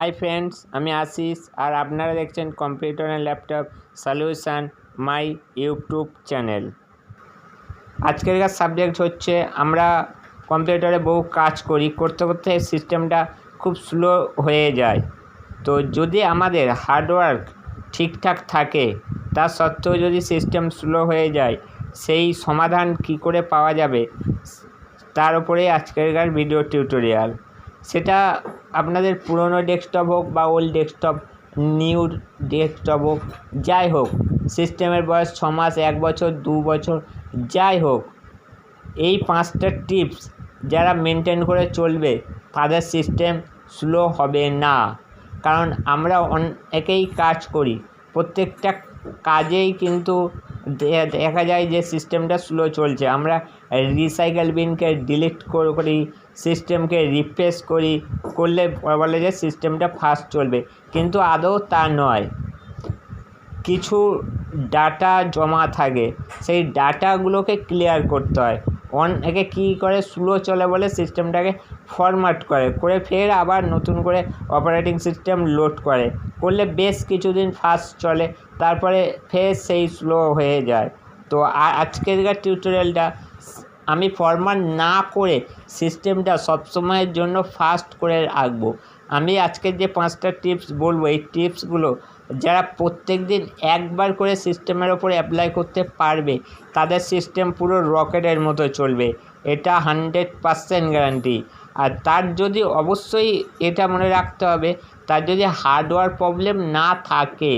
Hi friends, আমি আশিস আর আপনারা দেখছেন computer and laptop solution my YouTube channel. আজকেরকার সাবজেক্ট হচ্ছে আমরা কম্পিউটারে বহু কাজ করতে করতে সিস্টেমটা খুব স্লো হয়ে যায়। তো যদি আমাদের হার্ডওয়ার্ক ঠিকঠাক থাকে তা সত্ত্বেও যদি সিস্টেম স্লো হয়ে যায়, সেই সমাধান কি করে পাওয়া যাবে তার উপরেই আজকেরকার ভিডিও টিউটোরিয়াল। সেটা আপনাদের পুরনো ডেস্কটপ হোক বা ওল্ড ডেস্কটপ, নিউ ডেস্কটপ হোক, যাই হোক, সিস্টেমের বয়স 6 মাস, 1 বছর, 2 বছর, যাই হোক, এই 5টা টিপস যারা মেনটেন করে চলবে তাদের সিস্টেম স্লো হবে না। কারণ আমরা অনেকেই কাজ করি, প্রত্যেকটা কাজেই কিন্তু দেখা যায় যে সিস্টেমটা স্লো চলছে। আমরা রিসাইকেল বিনকে ডিলিট করি, সিস্টেমকে রিফ্রেশ করলে বলে যে সিস্টেমটা ফাস্ট চলবে, কিন্তু আদৌ তা নয়। কিছু ডাটা জমা থাকে, সেই ডাটাগুলোকে ক্লিয়ার করতে হয়। অনেকে কী করে, স্লো চলে বলে সিস্টেমটাকে ফরম্যাট করে ফের আবার নতুন করে অপারেটিং সিস্টেম লোড করলে বেশ কিছুদিন ফাস্ট চলে, তারপরে ফের সেই স্লো হয়ে যায়। তো আজকেরকার টিউটোরিয়ালটা আমি ফরম্যাট না করে সিস্টেমটা সবসময়ের জন্য ফাস্ট করে রাখবো। আমি আজকের যে 5টা টিপস বলবো, এই টিপসগুলো যারা প্রত্যেক দিন একবার করে সিস্টেমের ওপর অ্যাপ্লাই করতে পারবে তাদের সিস্টেম পুরো রকেটের মতো চলবে, এটা 100% গ্যারান্টি। আর তার যদি অবশ্যই এটা মনে রাখতে হবে, তার যদি হার্ডওয়্যার প্রবলেম না থাকে,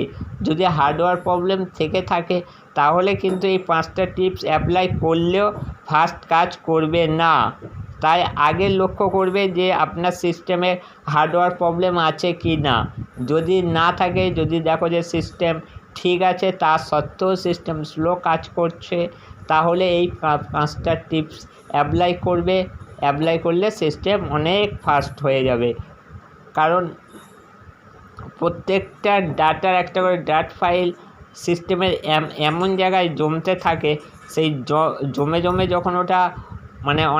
যদি হার্ডওয়্যার প্রবলেম থেকে থাকে তাহলে কিন্তু এই 5টা টিপস অ্যাপ্লাই করলেও ফাস্ট কাজ করবে না। তাই আগে লক্ষ্য করবে যে আপনার সিস্টেমে হার্ডওয়্যার প্রবলেম আছে কি না। যদি না থাকে, যদি দেখো যে সিস্টেম ঠিক আছে তা সত্ত্বেও সিস্টেম স্লো কাজ করছে, তাহলে এই 5টা টিপস অ্যাপ্লাই করলে সিস্টেম অনেক ফাস্ট হয়ে যাবে। কারণ প্রত্যেকটা ডাটার একটা করে ডাট ফাইল সিস্টেমের এমন জায়গায় জমতে থাকে, সেই জমে যখন ওটা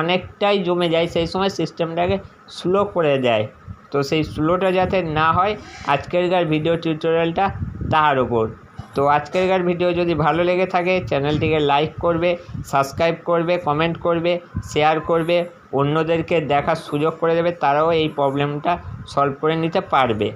অনেকটাই জমে যায়, সেই সময় সিস্টেমটাকে স্লো করে দেয়। তো সেই স্লোটা যাতে না হয়, আজকেরকার ভিডিও টিউটোরিয়ালটা তার ওপর। তো আজকেরকার ভিডিও যদি ভালো লেগে থাকে চ্যানেলটিকে লাইক করবে, সাবস্ক্রাইব করবে, কমেন্ট করবে, শেয়ার করবে, অন্যদেরকে দেখার সুযোগ করে দেবে, তারাও এই প্রবলেমটা সলভ করে নিতে পারবে।